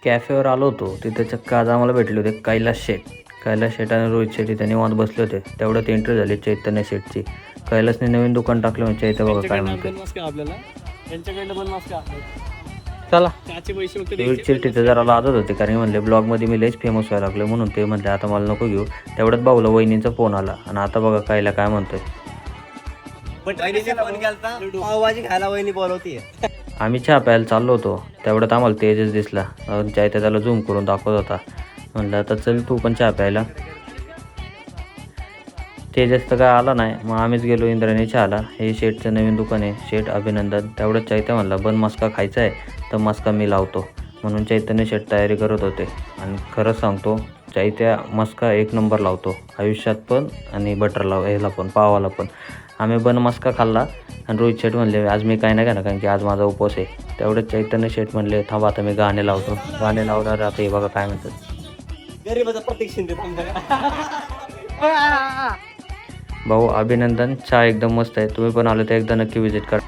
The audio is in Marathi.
कॅफेवर आलो होतो. तिथे चक्क आज आम्हाला भेटले होते कैलास शेठ आणि रोहित शेट्टी. त्यांनी निवांत बसले होते. तेवढ्यात एंट्री झाली चैतन्य शेठची. कैलासने नवीन दुकान टाकलं म्हणजे चैत्य बघा काय म्हणते. चला रोहित शेट्टी तर जरा लाजत होते कारण म्हणले ब्लॉगमध्ये मी लयच फेमस व्हायला लागलो म्हणून ते म्हणले आता मला नको घेऊ. तेवढ्यात भाऊला वहिनींचा फोन आला आणि आता बघा कायला काय म्हणतोय. पावभाजी खायला वहिनी बोलवतीये. आम्ही चहा प्यायला चाललो होतो. तेवढ्यात आम्हाला तेजस दिसला. चैत्य त्याला झूम करून दाखवत होता. म्हणलं आता चल तू पण चहा प्यायला. तेजस तर काय आला नाही. मग आम्हीच गेलो इंद्रायणी चहाला. हे शेठचं नवीन दुकान आहे. शेठ अभिनंदन. तेवढंच चैत्य म्हणला बन मस्का खायचा आहे तर मस्का मी लावतो म्हणून चैतन्य शेठ तयारी करत होते. आणि खरंच सांगतो चैत्य मस्का एक नंबर लावतो आयुष्यात पण आणि बटर ह्याला पण पावाला पण. आम्ही बन मस्का खाल्ला आणि रोहित शेठ म्हणले आज मी काय नाही घेणार कारण की आज माझा उपवास आहे. तेवढंच चैतन्य शेठ म्हणले थांबा आता मी गाणे लावतो. गाणे लावणार आता हे बघा काय म्हणतात. गरीबाचा प्रतीक शिंदे. भाऊ अभिनंदन. चहा एकदम मस्त आहे. तुम्ही पण आलो तर एकदा नक्की विजिट करा.